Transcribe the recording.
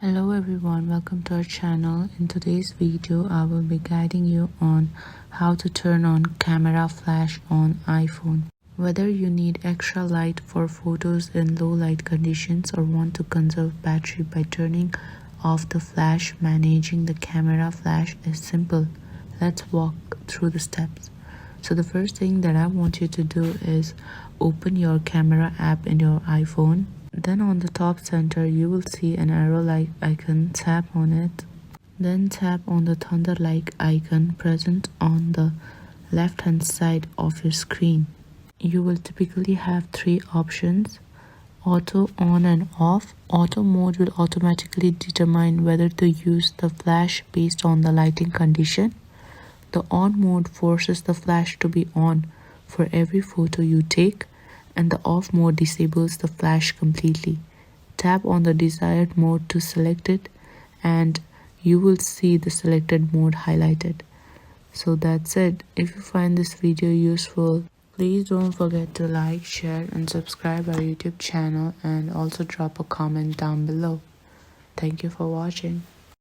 Hello everyone, welcome to our channel. In today's video, I will be guiding you on how to turn on camera flash on iPhone. Whether you need extra light for photos in low light conditions or want to conserve battery by turning off the flash, managing the camera flash is simple. Let's walk through the steps. So the first thing that I want you to do is open your camera app in your iPhone. Then on the top center you will see an arrow like icon. Tap on it. Then tap on the thunder like icon present on the left hand side of your screen. You will typically have three options: auto, on and off. Auto mode will automatically determine whether to use the flash based on the lighting condition. The on mode forces the flash to be on for every photo you take, and the off mode disables the flash completely. Tap on the desired mode to select it and you will see the selected mode highlighted. So that's it. If you find this video useful, please don't forget to like, share and subscribe our YouTube channel, and also drop a comment down below. Thank you for watching.